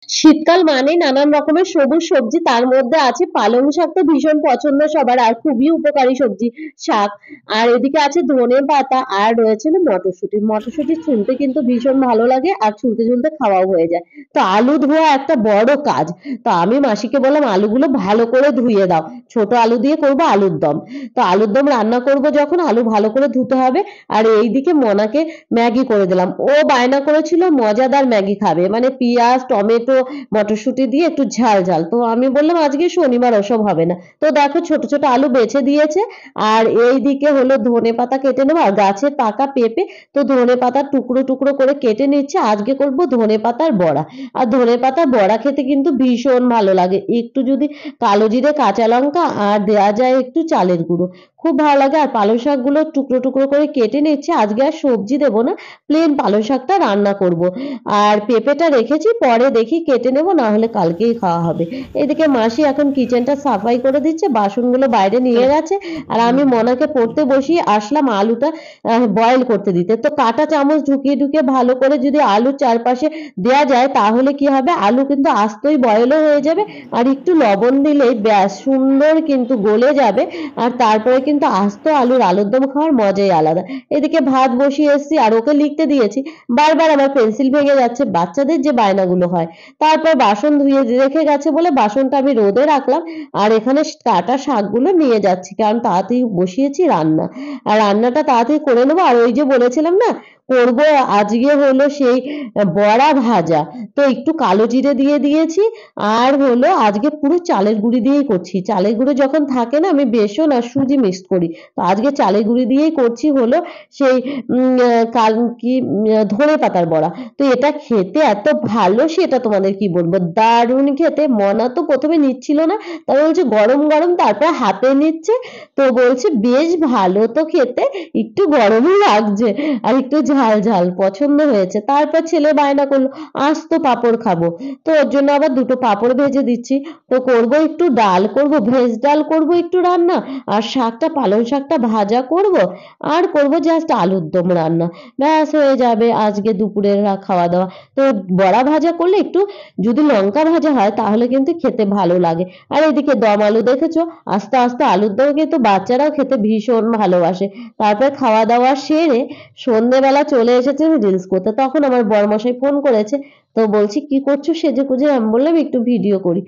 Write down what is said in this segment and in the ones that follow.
শীতকাল মানেই নানান রকমের সবুজ সবজি, তার মধ্যে আছে পালং শাক, তো ভীষণ পছন্দ সবার আর খুবই উপকারী সবজি শাক। আর এদিকে আছে ধনে পাতা আর রয়েছে না মটরশুঁটি। মটরশুঁটি ছুলতে কিন্তু ভীষণ ভালো লাগে আর ছুলতে ছুলতে খাওয়াও হয়ে যায়। তো আলু ধোয়া একটা বড় কাজ। তো আমি মাসিকে বললাম আলুগুলো ভালো করে ধুয়ে দাও। ছোট আলু দিয়ে করবো আলুর দম। তো আলুর দম রান্না করব যখন আলু ভালো করে ধুতে হবে। আর এইদিকে মনাকে ম্যাগি করে দিলাম। ও বায়না করেছিল মজাদার ম্যাগি খাবে, মানে পেঁয়াজ টমেটো মটরশুঁটি দিয়ে একটু ঝাল ঝাল। তো আমি বললাম আজকে শনিবার ওসব হবে না। তো দেখো ছোট ছোট আলু বেছে দিয়েছে। আর এইদিকে হলো ধনে পাতা কেটে নেবো আর গাছের পাকা পেঁপে। তো ধনে পাতা টুকরো টুকরো করে কেটে নিচ্ছে। আজকে করব ধনে পাতার বড়া। আর ধনে পাতার বড়া খেতে কিন্তু ভীষণ ভালো লাগে, একটু যদি কালো জিরে কাঁচা লঙ্কা আর দেওয়া যায় একটু চালের গুঁড়ো, খুব ভালো লাগে। আর পালং শাকগুলো টুকরো টুকরো করে কেটে নিচ্ছে। আজকে আর সবজি দেবো না, প্লেন পালং শাকটা রান্না করব। আর পেঁপেটা রেখেছি, পরে দেখি কেটে নেবো, না হলে কালকেই খাওয়া হবে। এদিকে মাসি এখন কিচেনটা সাফাই করে দিচ্ছে, বাসনগুলো বাইরে নিয়ে গেছে। আর আমি মনাকে পড়তে বসিয়ে আসলাম আলুটা বয়েল করতে দিতে। তো কাঁটা চামচ ঢুকিয়ে ঢুকিয়ে ভালো করে যদি আলুর চারপাশে দেওয়া যায় তাহলে কি হবে, আলু কিন্তু আস্তই বয়েলও হয়ে যাবে। আর একটু লবণ দিলেই ব্যাস সুন্দর কিন্তু গলে যাবে। আর তারপরে কিন্তু আস্ত আলুর দম খাওয়ার মজাই আলাদা। এদিকে ভাত বসিয়ে এসেছি আর ওকে লিখতে দিয়েছি। বারবার আমার পেন্সিল ভেঙে যাচ্ছে, বাচ্চাদের যে বায়নাগুলো হয়। তারপর বাসন ধুয়ে রেখে গেছে বলে বাসনটা আমি রোদে রাখলাম। আর এখানে কাটা শাকগুলো নিয়ে যাচ্ছি, কারণ তাড়াতাড়ি বসিয়েছি রান্না। আর রান্নাটা তাড়াতাড়ি করে নেবো। আর ওই যে বলেছিলাম না করব, আজকে হলো সেই বড়া ভাজা। তো একটু কালো জিরে দিয়ে দিয়েছি। আর হলো আজকে পুরো চালের গুঁড়ি দিয়েই করছি। চালের গুঁড়ো যখন থাকে না আমি বেসন আর সুজি মিক্সড করি। তো আজকে চালের গুঁড়ি দিয়েই করছি হলো সেই কাল কি ধনে পাতার বড়া। তো এটা খেতে এত ভালো সেটা তোমাদের কি বলবো, দারুণ খেতে। মনা তো প্রথমে নিচ্ছিল না, তারপর বলছে গরম গরম, তারপর হাতে নিচ্ছে। তো বলছে বেশ ভালো তো খেতে, একটু গরমই লাগছে আর একটু ঝাল ঝাল, পছন্দ হয়েছে। তারপর ছেলে বায়না করলো আজ তো পাঁপড় খাবো। তো ওর জন্য আবার দুটো পাঁপড় ভেজে দিচ্ছি। তো করব একটু ডাল করব, ভেজ ডাল করব একটু রান্না। আর শাকটা পালং শাকটা ভাজা করব। আর করব জাস্ট আলুর দম রান্না। ব্যাস হয়ে যাবে আজকে দুপুরের খাওয়া দাওয়া। তো বড়া ভাজা করলে একটু যদি লঙ্কা ভাজা হয় তাহলে কিন্তু খেতে ভালো লাগে। আর এদিকে দম আলু দেখেছো, আস্তে আস্তে আলুর দম কিন্তু বাচ্চারাও খেতে ভীষণ ভালোবাসে। তারপর খাওয়া দাওয়া সেরে সন্ধ্যেবেলা চলে এসেছে রিলস করতে। তখন আমার বরমশাই ফোন করেছে। তো বলছি কি করছো সেজে গুজে, আমি বললাম একটু ভিডিও করি।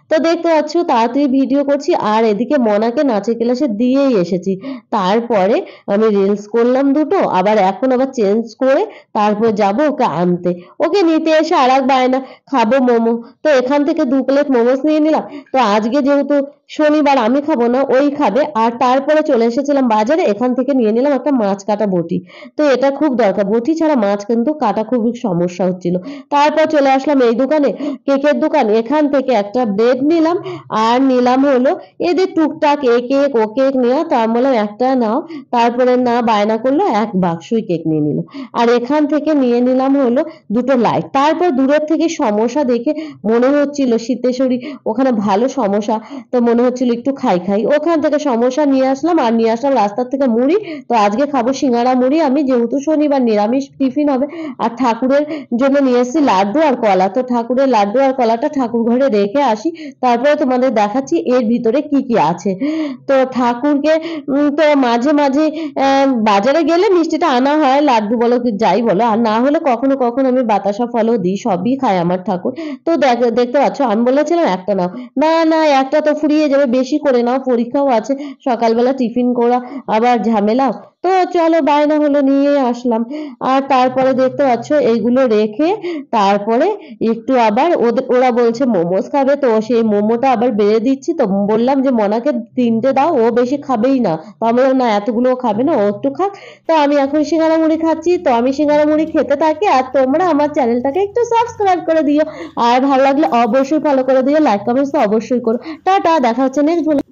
তো দেখতে পাচ্ছ তাড়াতাড়ি ভিডিও করছি। আর এদিকে মনাকে নাচের ক্লাসে দিয়েই এসেছি। তারপরে আমি রিলস করলাম দুটো, আবার এখন আবার চেঞ্জ করে তারপর যাব ওকে আনতে। ওকে নিতে এসে আর এক বায়না খাবো মোমো। তো এখান থেকে 2 প্লেট মোমোস নিয়ে নিলাম। তো আজকে যেহেতু শনিবার আমি খাবো না, ওই খাবে। আর তারপরে চলে এসেছিলাম বাজারে, এখান থেকে নিয়ে নিলাম একটা মাছ কাটা বটি। তো এটা খুব দরকার, বটি ছাড়া মাছ কিন্তু কাটা খুবই সমস্যা হচ্ছিল। তারপর চলে আসলাম এই দোকানে, কেকের দোকান। এখান থেকে একটা ব্রেড নিলাম। আর নিলাম হলো এদের টুকটাক এ কেক ও কেক নেওয়া। তো আমি বললাম একটা নাও। তারপরে না বায়না করলো এক বাক্সই কেক নিয়ে নিল। আর এখান থেকে নিয়ে নিলাম হলো দুটো লাইট। তারপর দূরের থেকে সমোসা দেখে মনে হচ্ছিল সিদ্ধেশ্বরী ওখানে ভালো সমোসা, তো মনে হচ্ছিল একটু খাই খাই। ওখান থেকে সমোসা নিয়ে আসলাম আর নিয়ে আসলাম রাস্তার থেকে মুড়ি। তো আজকে খাবো সিঙ্গারা মুড়ি আমি, যেহেতু শনিবার নিরামিষ টিফিন হবে। আর ঠাকুরের জন্য নিয়ে এসেছি লাড্ডু আর কলা। তো ঠাকুরের লাড্ডু আর কলাটা ঠাকুর ঘরে রেখে আসি, তারপরে তোমাদের দেখাচ্ছি এর ভিতরে কি কি আছে। তো ঠাকুরকে তো মাঝে মাঝে বাজারে গেলে মিষ্টিটা আনা হয়, লাড্ডু বলো কি যাই বলো। আর না হলে কখনো কখনো আমি বাতাসা ফলও দিই, সবই খায় আমার ঠাকুর। তো দেখতে পাচ্ছ আমি বলেছিলাম একটা নাও, না না একটা তো ফুরিয়ে যাবে, বেশি করে নাও, পরীক্ষাও আছে, সকালবেলা টিফিন করা আবার ঝামেলা। তো চলো বায়না হলো নিয়ে আসলাম। আর তারপরে দেখতে পাচ্ছ এইগুলো রেখে তারপরে একটু আবার ওরা বলছে মোমোস খাবে, তো সেই মোমোটা আবার বেড়ে দিচ্ছি। তো বললাম যে মনাকে 3টে দাও, ও বেশি খাবেই না। তো আমি বললাম না এতগুলো খাবে না, ও একটু খাক। তো আমি এখন সিঙ্গারা মুড়ি খাচ্ছি। তো আমি সিঙ্গারা মুড়ি খেতে থাকি আর তোমরা আমার চ্যানেলটাকে একটু সাবস্ক্রাইব করে দিও। আর ভালো লাগলে অবশ্যই ফলো করে দিও, লাইক কমেন্টস তো অবশ্যই করো। টাটা, দেখা হচ্ছে নেক্সট।